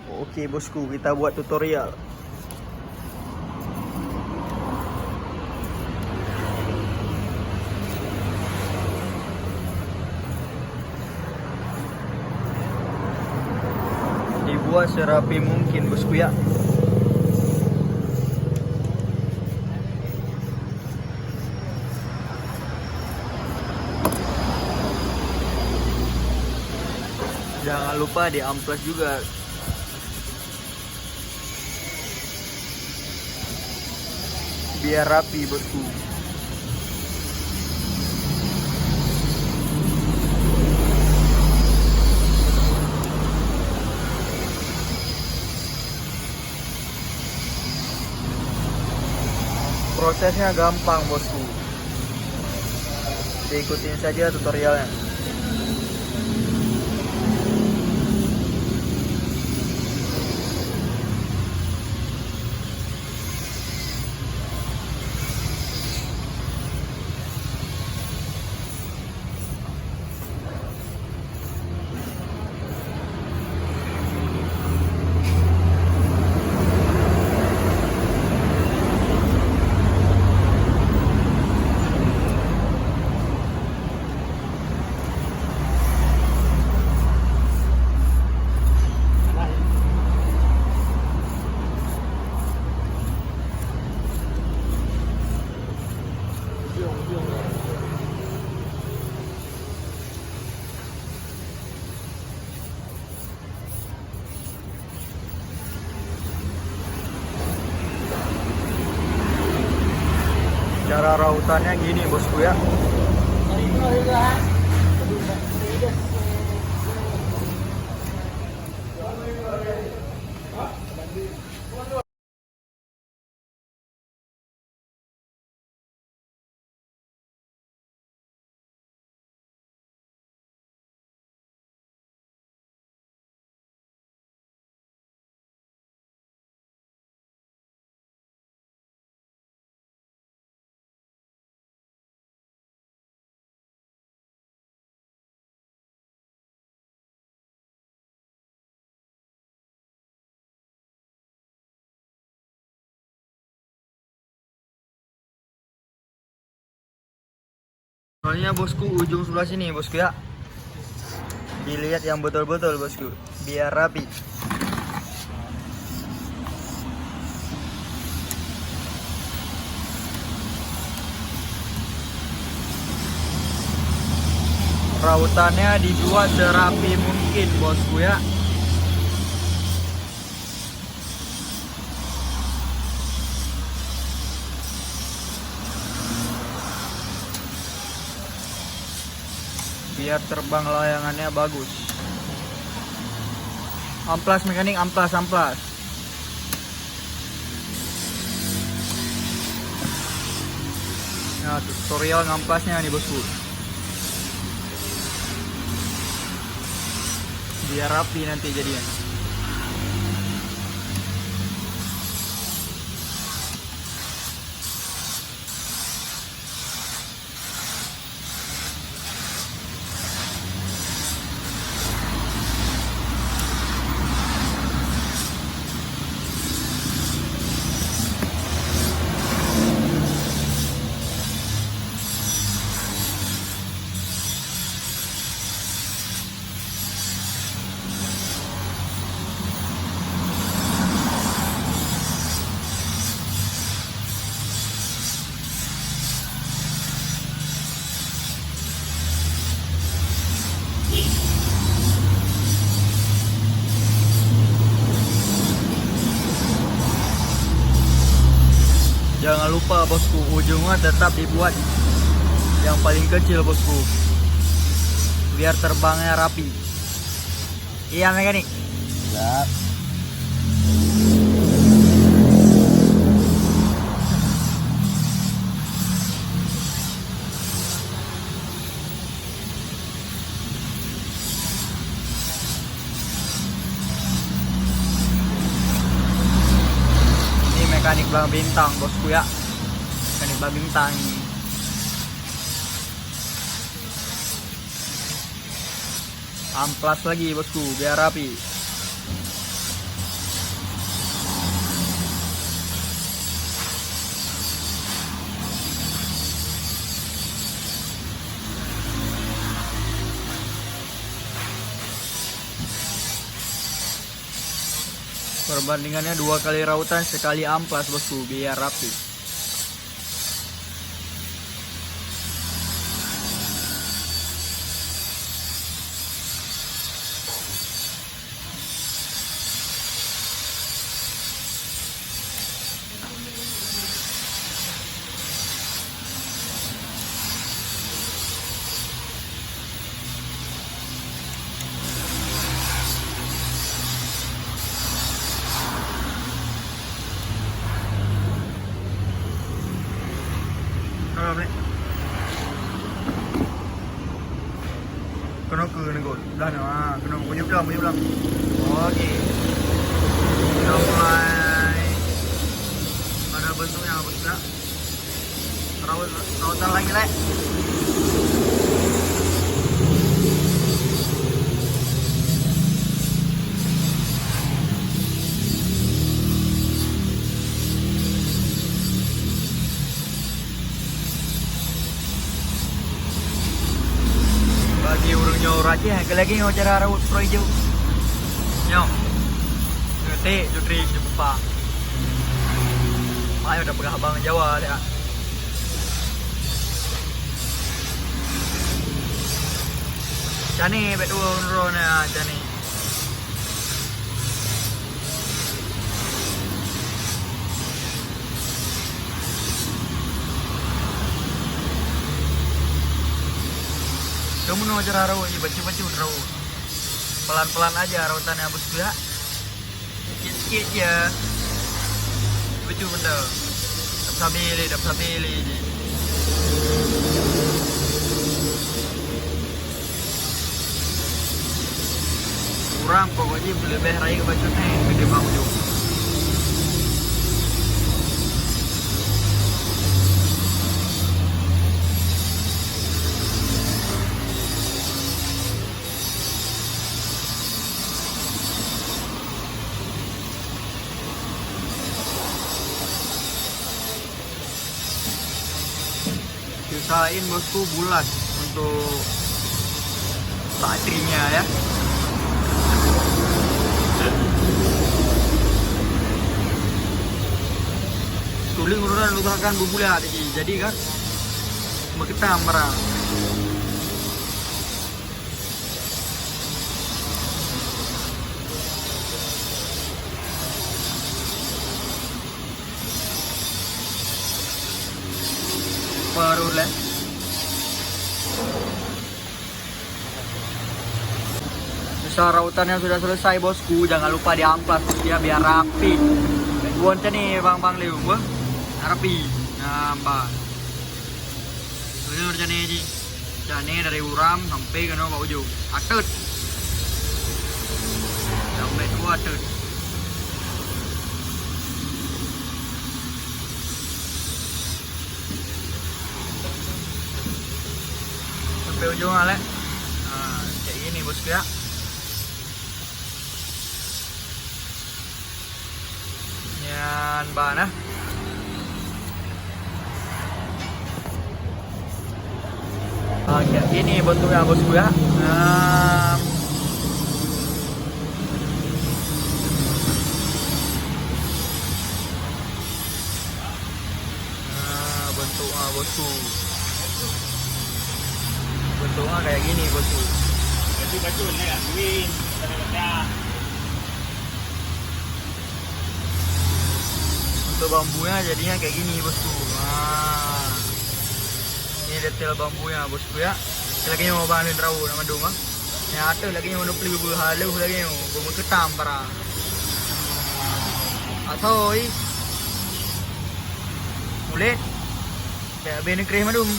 Oke bosku, kita buat tutorial. Dibuat serapi mungkin bosku ya. Jangan lupa di amplas juga. Biar rapi bosku. Prosesnya gampang bosku. Ikutin saja tutorialnya. Cara rautannya gini bosku ya. Soalnya bosku ujung sebelah sini bosku ya. Dilihat yang betul-betul bosku, biar rapi. Rautannya dibuat serapi mungkin bosku ya. Biar terbang layangannya bagus. Amplas mekanik, amplas. Nah, tutorial ngamplasnya nih bosku. Biar rapi nanti jadinya. Jangan lupa bosku, ujungnya tetap dibuat yang paling kecil bosku, biar terbangnya rapi. Iya mekanik. Siap. Ini mekanik belang bintang bosku ya. Mekanik belang bintang ini. Amplas lagi bosku biar rapi. Perbandingannya 2 kali rautan sekali amplas bosku, biar rapi. Kena ke ni kot. Dah nak kena punya belang. Okey. Dah mulai ada bentuknya bos ya. Rawatan lagi lek. Bagi urungnya raja lagi ngo cara rawat pro hijau. Nyo. Ngetik jutri jumpa. Ayo udah pegang abang Jawa ya. Jani bet urun ya jani. Kamu mau cara rawat ni baca rawat. Pelan-pelan aja rawatannya bosku ya. Sikit-sikit je. Betul benda. Dap sabili je. Kurang pokoknya lebih raya ke baju ni, bagi bang ujung. Usahain bosku bulat untuk baterainya ya. Tuling urutan usahakan bulat jadi kan berketam merah. Baru lah. Besar rautannya sudah selesai bosku, jangan lupa diamplas ya biar rapi. Buat ni bang Liu, rapi. Nampak. Betul macam ni ji. Macam ni dari uram sampai ke bawah ujung. Atut. Sampai dua atut. Sampai ujung lah. Kayak gini bosku ya. Yan ba na? Kayak gini bentuknya bosku ya. Bentuknya bosku. Bentuknya kayak gini bosku. Betul ni Win, kadang-kadang. Untuk bambunya jadinya kayak gini bosku. Ini detail bambunya bosku ya. Kita lagi mau bangun rawu nama dong. Yang ada lagi mau nupli berhalu lagi mau ketam para. Atau mulai kayak bini krem adum.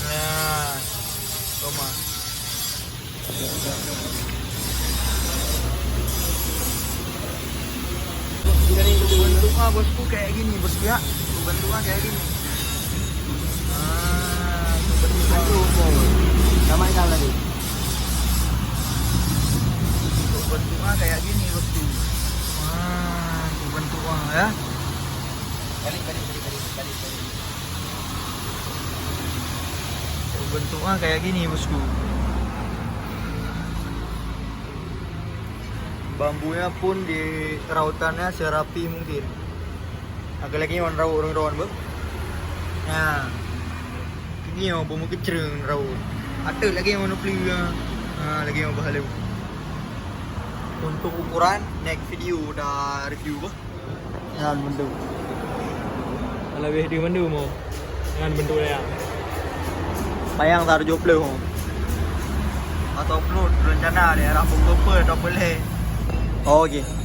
Nah, koma. Bentuknya bosku kayak gini bosku ya. Bentuknya kayak gini. Namanya lagi. Bentuknya kayak gini bosku. Bentuknya ya. Balik. Bentuknya kayak gini bosku. Bambunya pun di rautannya serapi mungkin. Agak lagi on raut orang bang. Nah, ini yang bumbu kecering raut. Ada lagi yang mana beli lagi yang bahalu. Untuk ukuran next video dah review bah. Jangan bentuk. Lebih di mana mau? Dengan bentuk ya. Bayang taruh joplo. Atau upload rencana daerah Bogor atau boleh. Oh, okey.